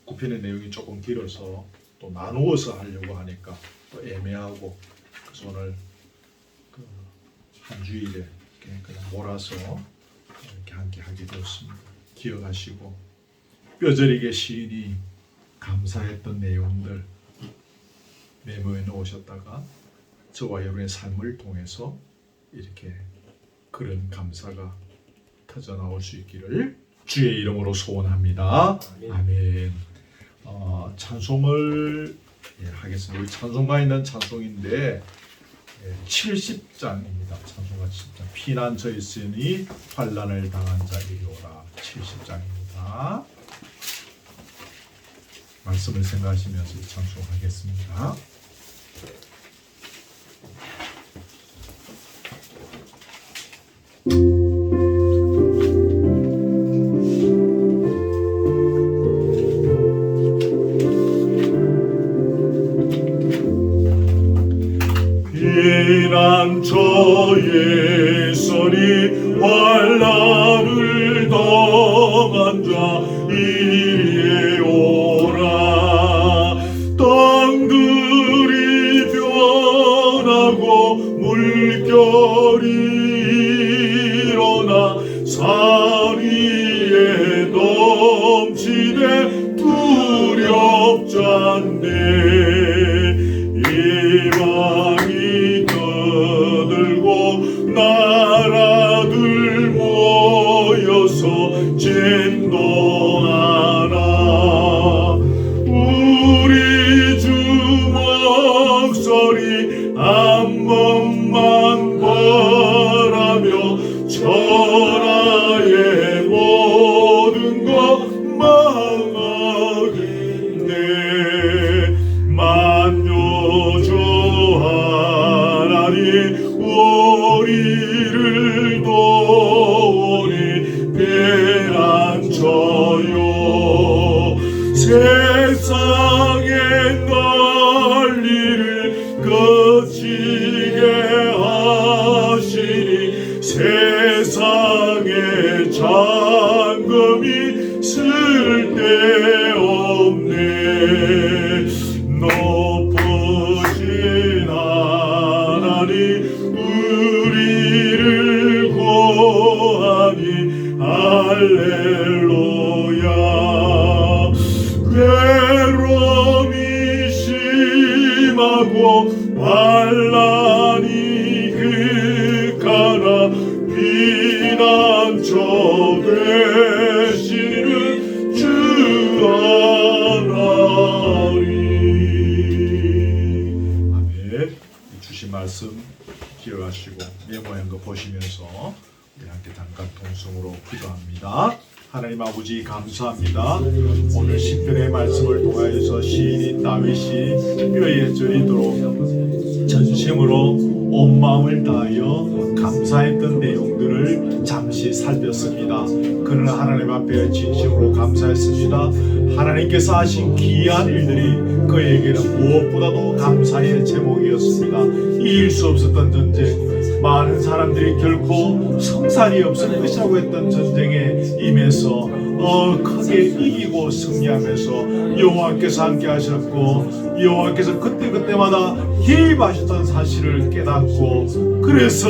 9편의 내용이 조금 길어서 또 나누어서 하려고 하니까 또 애매하고, 그래서 오늘 한 주일에 그냥 몰아서 이렇게 함께 하게 되었습니다. 기억하시고 뼈저리게 시인이 감사했던 내용들 메모해 놓으셨다가 저와 여러분의 삶을 통해서 이렇게 그런 감사가 터져 나올 수 있기를 주의 이름으로 소원합니다. 아멘. 찬송을 하겠습니다. 우리 찬송가 있는 찬송인데 70장입니다. 찬송가 70장. 피난 저 있으니 환난을 당한 자 이리 오라. 70장입니다. 말씀을 생각하시면서 찬송하겠습니다. 피난 저에 서니 환난을 당한 자 이리 오라. 땅들이 변하고 물결이 일어나 산 위에 넘치네 두렵잖네. 이방이 떠들고 나라들 모여서 진동하나. 우리 주 목소리 한 번만 바라며 천하의 모든 것 망하겠네. 만유주 하나님 우리를 도우니 피난 저요. 세상의 난리를 그치게 하시니 세상의 잔금이 쓸데없네. 높으신 하나님 우리를 구하니 할렐루야. 괴로운 말씀 기억하시고 메모한 거 보시면서 우리 함께 잠깐 동성으로 기도합니다. 하나님 아버지 감사합니다. 오늘 시편의 말씀을 통하여서 시인인 다윗이 뼈에 저리도록 전심으로 온 마음을 다하여 감사했던 내용들을 잠시 살폈습니다. 그는 하나님 앞에 진심으로 감사했습니다. 하나님께서 하신 귀한 일들이 그에게는 무엇보다도 감사의 제목이었습니다. 이길 수 없었던 전쟁, 많은 사람들이 결코 성산이 없을 것이라고 했던 전쟁에 임해서 크게 이기고 승리하면서 여호와께서 함께 하셨고 여호와께서 그때마다 개입하셨던 사실을 깨닫고 그래서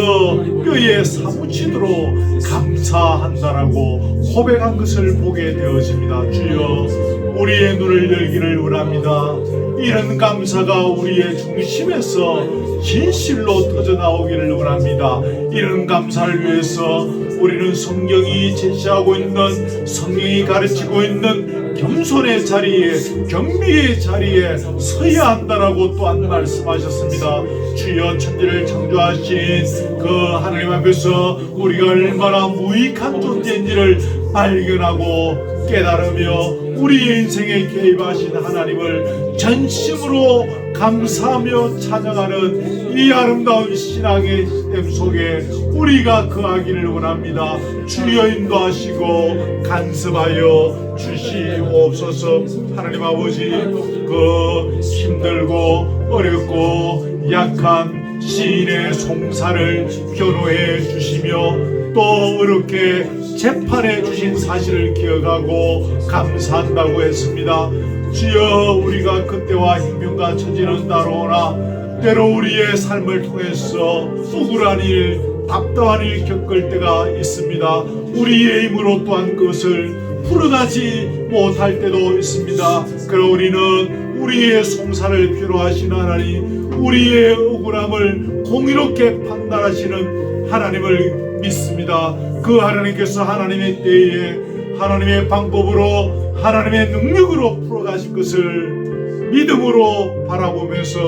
뼈에 사무치도록 감사한다라고 고백한 것을 보게 되어집니다. 주여 우리의 눈을 열기를 원합니다. 이런 감사가 우리의 중심에서 진실로 터져나오기를 원합니다. 이런 감사를 위해서 우리는 성경이 제시하고 있는, 성경이 가르치고 있는 겸손의 자리에, 경비의 자리에 서야 한다라고 또한 말씀하셨습니다. 주여 천지를 창조하신 그 하나님 앞에서 우리가 얼마나 무익한 존재인지를 발견하고 깨달으며 우리의 인생에 개입하신 하나님을 전심으로 감사하며 찬양하는 이 아름다운 신앙의 시스템 속에 우리가 거하기를 원합니다. 주여 인도하시고 간섭하여 주시옵소서. 하나님 아버지 그 힘들고 어렵고 약한 시인의 송사를 변호해 주시며 또 어렵게 재판해 주신 사실을 기억하고 감사한다고 했습니다. 주여 우리가 그때와 형편과 처지는 따라오나 때로 우리의 삶을 통해서 억울한 일, 답답한 일 겪을 때가 있습니다. 우리의 힘으로 또한 그것을 풀어가지 못할 때도 있습니다. 그러나 우리는 우리의 송사를 필요하신 하나님, 우리의 억울함을 공의롭게 판단하시는 하나님을 믿습니다. 그 하나님께서 하나님의 때에 하나님의 방법으로 하나님의 능력으로 풀어가신 것을 믿음으로 바라보면서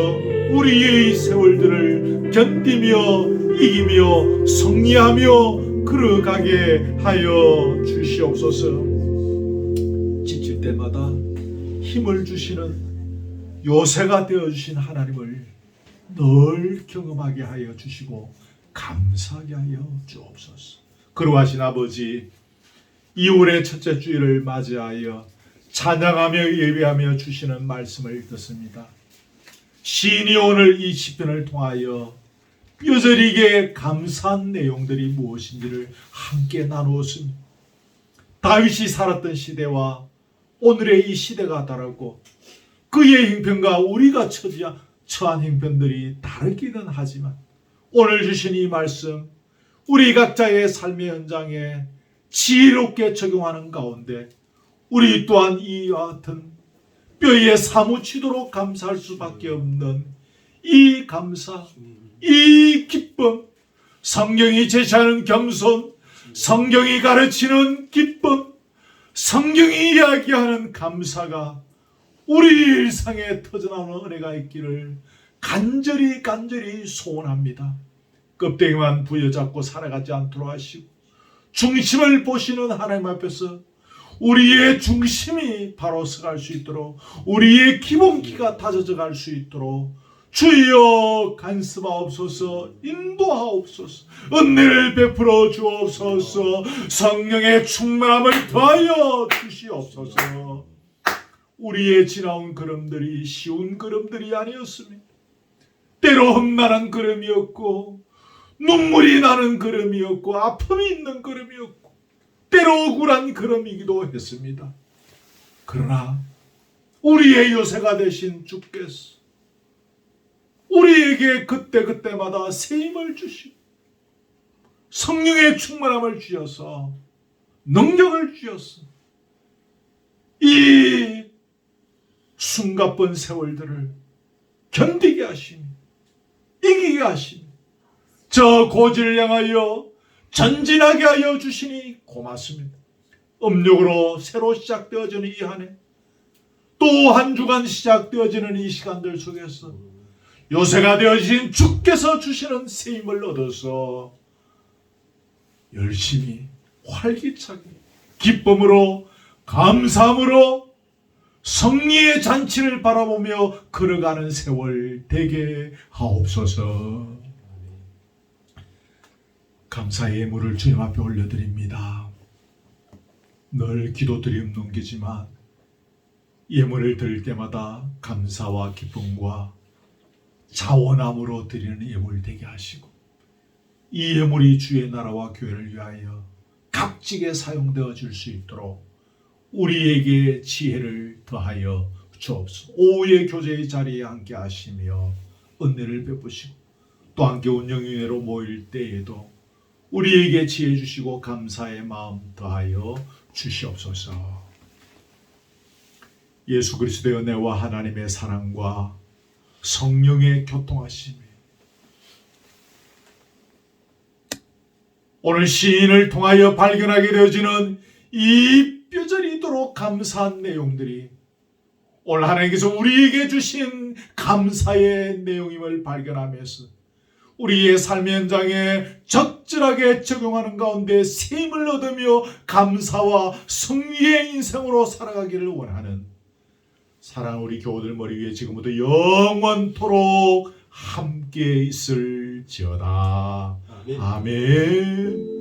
우리의 세월들을 견디며 이기며 승리하며 걸어가게 하여 주시옵소서. 지칠 때마다 힘을 주시는 요새가 되어주신 하나님을 늘 경험하게 하여 주시고 감사하게 하여 주옵소서. 그러하신 아버지, 2월의 첫째 주일을 맞이하여 찬양하며 예배하며 주시는 말씀을 듣습니다. 시인이 오늘 이 시편을 통하여 뼈저리게 감사한 내용들이 무엇인지를 함께 나누었습니다. 다윗이 살았던 시대와 오늘의 이 시대가 다르고 그의 형편과 우리가 처한 형편들이 다르기는 하지만 오늘 주신 이 말씀 우리 각자의 삶의 현장에 지혜롭게 적용하는 가운데 우리 또한 이와 같은 뼈에 사무치도록 감사할 수밖에 없는 이 감사, 이 기쁨, 성경이 제시하는 겸손, 성경이 가르치는 기쁨, 성경이 이야기하는 감사가 우리 일상에 터져나오는 은혜가 있기를 간절히 소원합니다. 껍데기만 부여잡고 살아가지 않도록 하시고 중심을 보시는 하나님 앞에서 우리의 중심이 바로 서갈 수 있도록 우리의 기본기가 다져져 갈 수 있도록 주여 간섭하옵소서, 인도하옵소서, 은혜를 베풀어 주옵소서, 성령의 충만함을 더하여 주시옵소서. 우리의 지나온 걸음들이 쉬운 걸음들이 아니었습니다. 때로 험난한 걸음이었고 눈물이 나는 걸음이었고 아픔이 있는 걸음이었고 때로 억울한 걸음이기도 했습니다. 그러나 우리의 요새가 되신 주께서 우리에게 그때마다 새 힘을 주시고 성령의 충만함을 주셔서 능력을 주셔서 이 숨가쁜 세월들을 견디게 하시니 이기게 하시니 저 고지를 향하여 전진하게 하여 주시니 고맙습니다. 음력으로 새로 시작되어지는 이 한 해, 또 한 주간 시작되어지는 이 시간들 속에서 요새가 되어진 주께서 주시는 새 힘을 얻어서 열심히 활기차게 기쁨으로 감사함으로 성리의 잔치를 바라보며 걸어가는 세월 되게 하옵소서. 감사의 예물을 주님 앞에 올려드립니다. 늘 기도드림 넘기지만 예물을 드릴 때마다 감사와 기쁨과 자원함으로 드리는 예물 되게 하시고 이 예물이 주의 나라와 교회를 위하여 값지게 사용되어 줄 수 있도록 우리에게 지혜를 더하여 주옵소서. 오후의 교제의 자리에 함께 하시며 은혜를 베푸시고 또 함께 운영위회로 모일 때에도 우리에게 지혜 주시고 감사의 마음 더하여 주시옵소서. 예수 그리스도의 은혜와 하나님의 사랑과 성령의 교통하심이 오늘 시인을 통하여 발견하게 되어지는 이 뼈저리도록 감사한 내용들이 오늘 하나님께서 우리에게 주신 감사의 내용임을 발견하면서 우리의 삶의 현장에 적절하게 적용하는 가운데 새 힘을 얻으며 감사와 승리의 인생으로 살아가기를 원하는 사랑하는 우리 교우들 머리 위에 지금부터 영원토록 함께 있을지어다. 아멘.